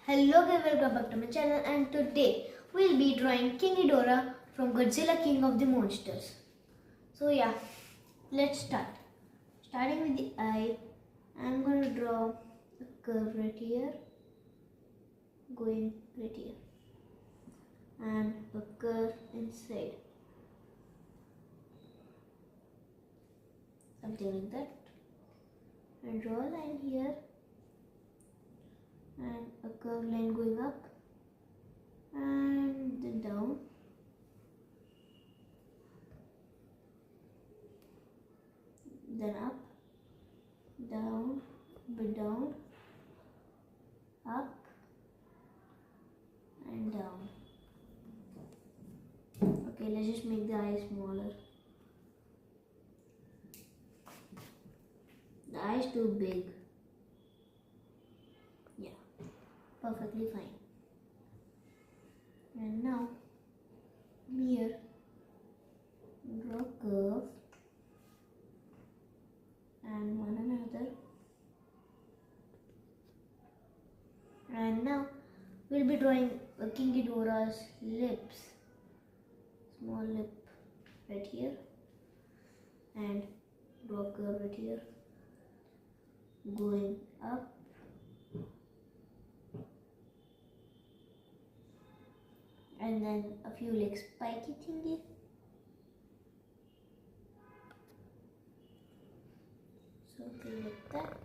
Hello guys, welcome back to my channel, and today we'll be drawing King Ghidorah from Godzilla King of the Monsters. So yeah, let's start. Starting with the eye, I'm going to draw a curve right here, going right here, and a curve inside. Something like that. And draw a line here. And a curved line going up and then down, then up, down, bit down, up and down. Okay, let's just make the eye smaller. The eye is too big. Perfectly fine. And now here draw a curve and one another, and now we'll be drawing King Ghidorah's lips, small lip right here, and draw a curve right here going up and then a few like spiky thingy. Something like that.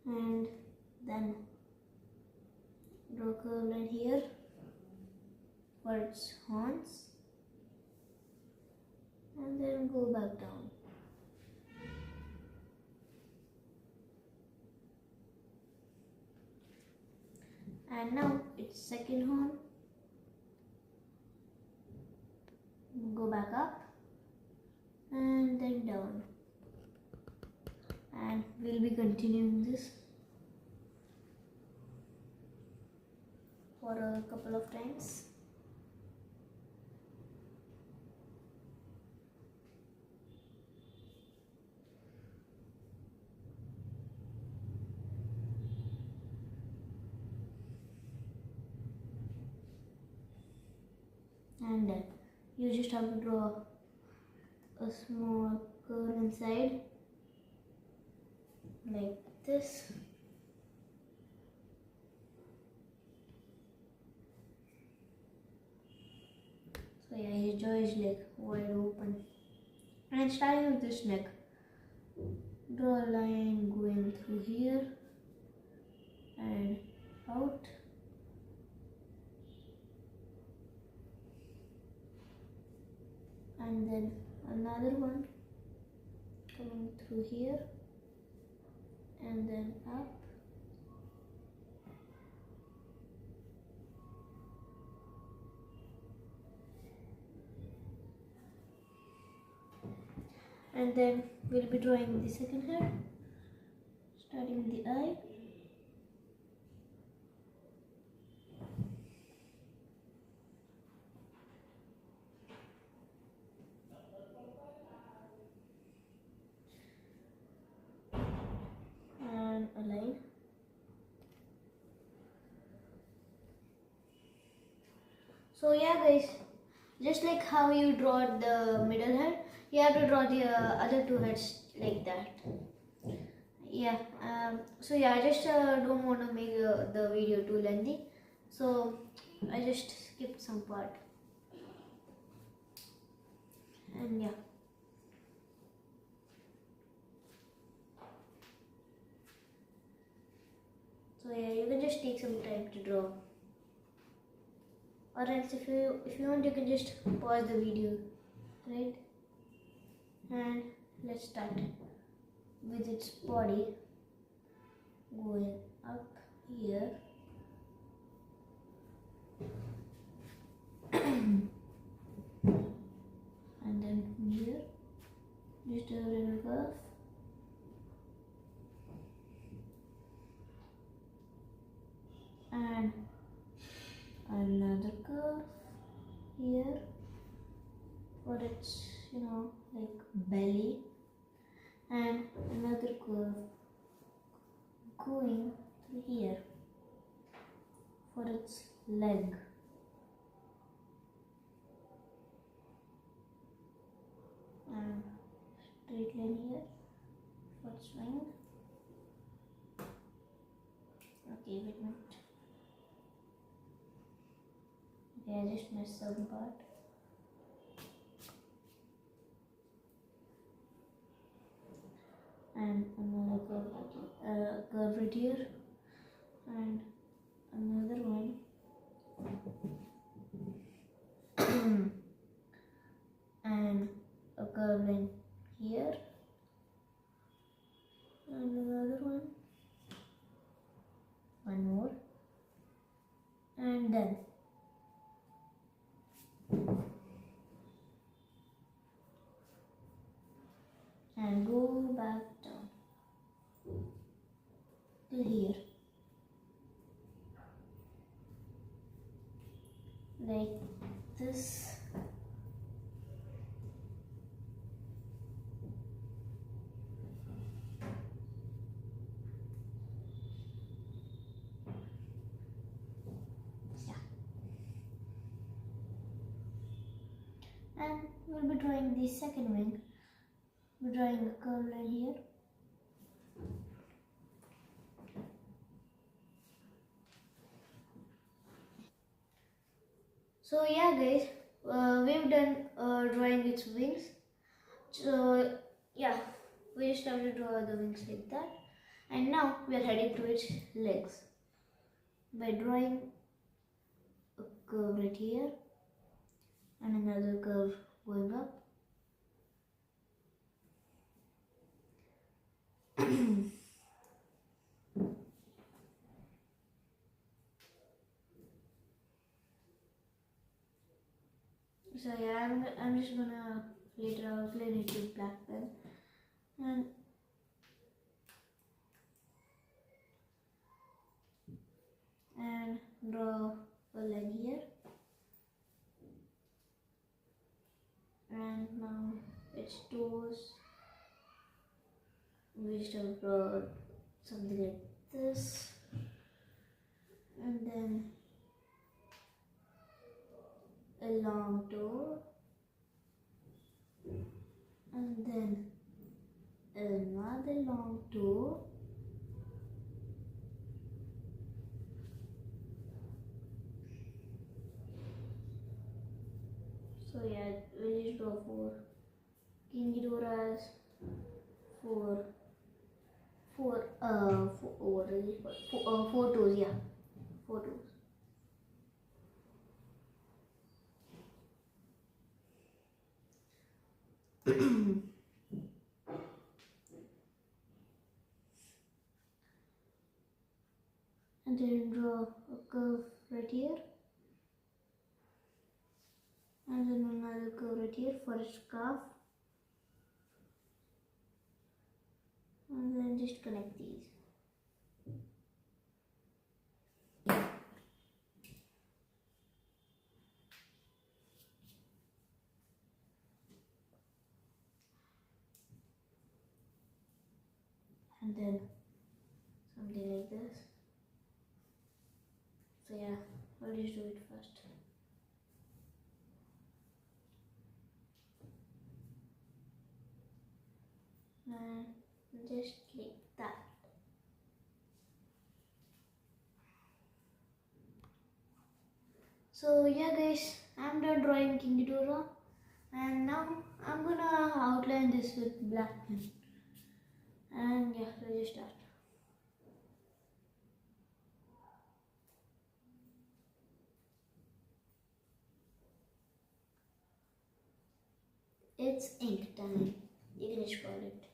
And then draw a curve line here for its horns and then go back down. And now its second horn, go back up and then down, and we'll be continuing this for a couple of times. And then you just have to draw a small curve inside like this. So yeah, his jaw is like wide open. And starting with this neck, draw a line going through here and out. And then another one coming through here and then up and then we'll be drawing the second head, starting with the eye. A line, so yeah guys, just like how you draw the middle head, you have to draw the other two heads like that. Yeah, so yeah, I just don't want to make the video too lengthy, so I just skipped some part. And yeah, so yeah, you can just take some time to draw, or else if you want, you can just pause the video, right? And let's start with its body going up here and then from here just a little curve and another curve here for its, like belly, and another curve going through here for its leg. And straight line here for its wing. Okay, wait a minute. Okay, I just messed some part. And another curve right here, and another one. And a curve line here, and another one more, and then and go back down till here, like this. Yeah. And we'll be drawing the second wing. We're drawing a curve line here. So yeah guys, we've done drawing its wings. So yeah, we just have to draw the wings like that. And now we are heading to its legs by drawing a curve right here and another curve going up. So yeah, I'm just gonna later outline it with black pen and draw a leg here, and now its toes. We just have to draw something like this, and then a long toe, and then another long toe, so yeah, we'll just draw 4 King Ghidorahs, four toes, yeah, 4 toes. And then draw a curve right here, and then another curve right here for its calf, and then just connect these. And then something like this. So yeah, I'll just do it first. And just like that. So yeah guys, I'm done drawing King Ghidorah, and now I'm gonna outline this with black pen. And yeah, let's just start. It's ink time, you can just call it.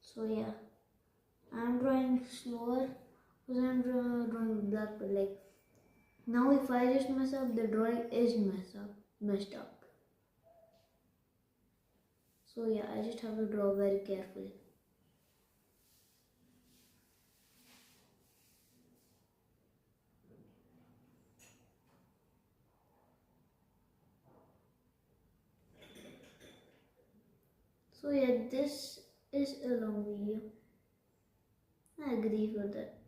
So yeah, I'm drawing slower because I'm drawing black, but like now if I just mess up, the drawing is messed up. So yeah, I just have to draw very carefully. So yeah, this is a long video. I agree with that.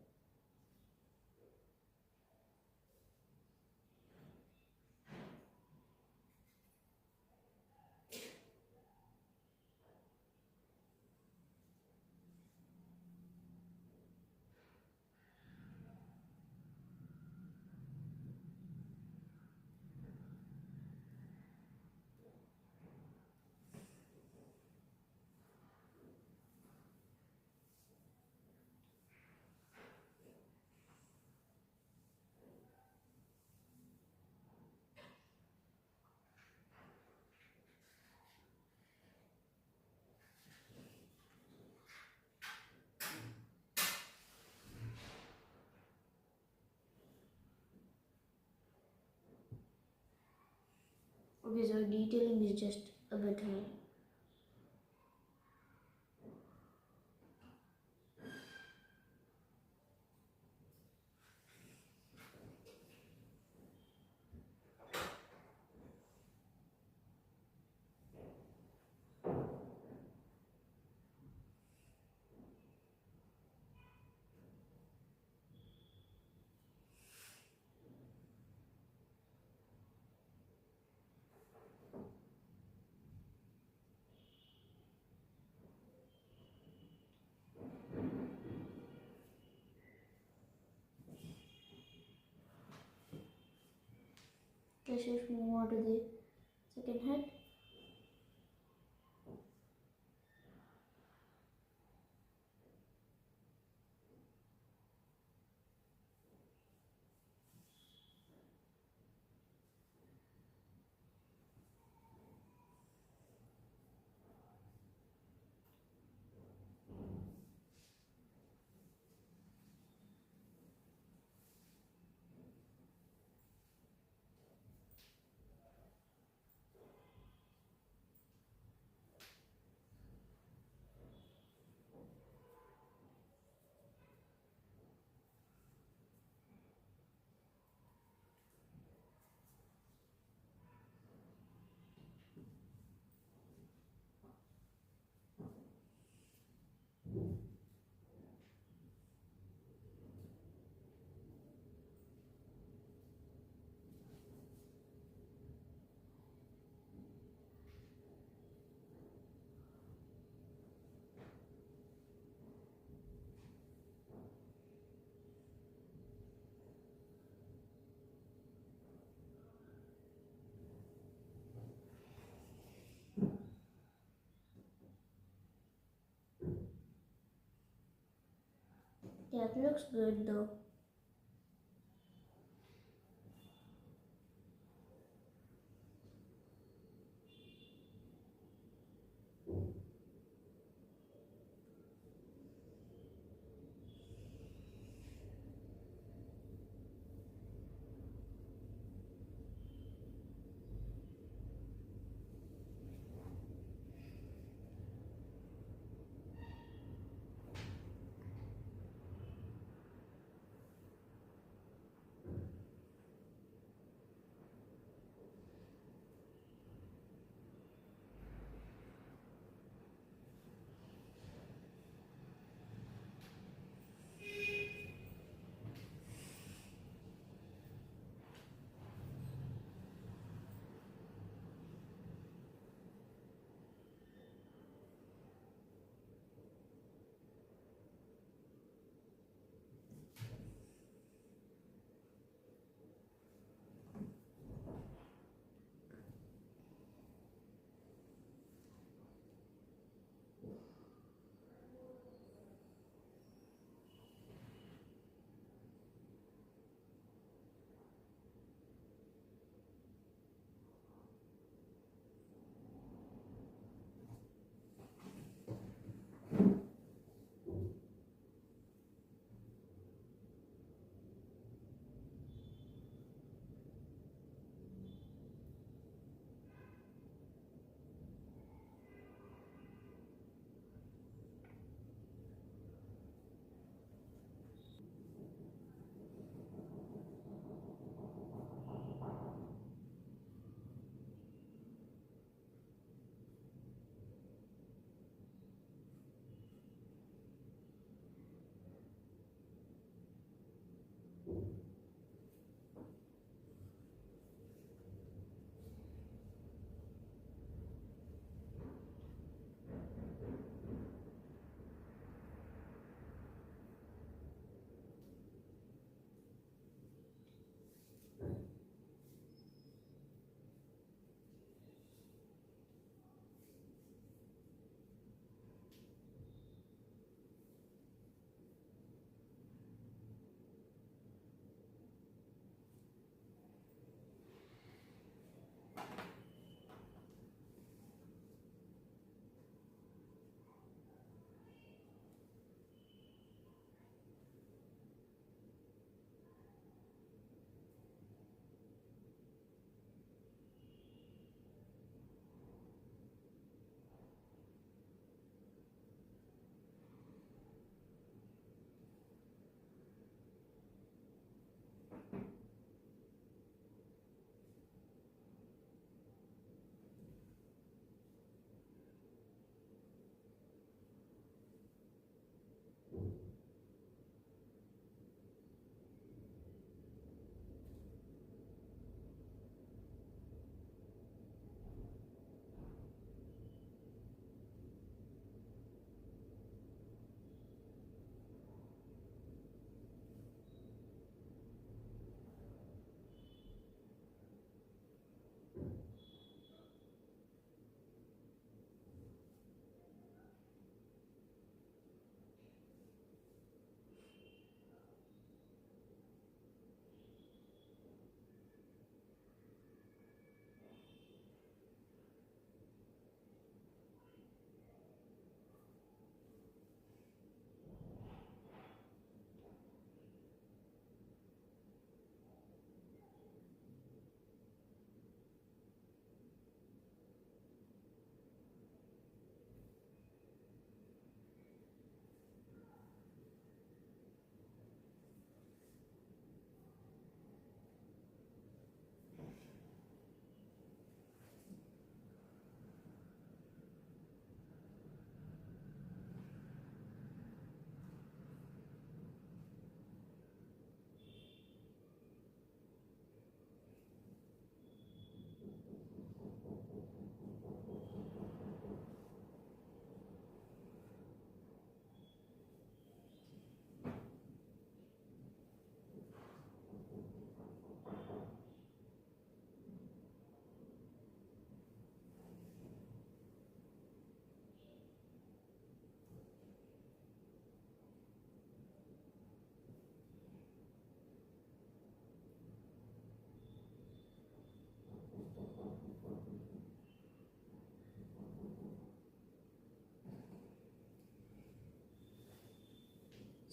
Okay, so detailing is just a bit high. Let's just move on to the second head. Yeah, it looks good though.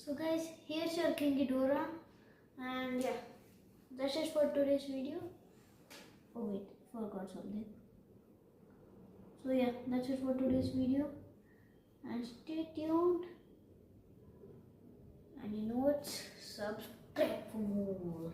So guys, here's your King Ghidorah, and yeah, that's it for today's video. Oh wait, forgot something. So yeah, that's it for today's video, and stay tuned. And you know what? Subscribe for more.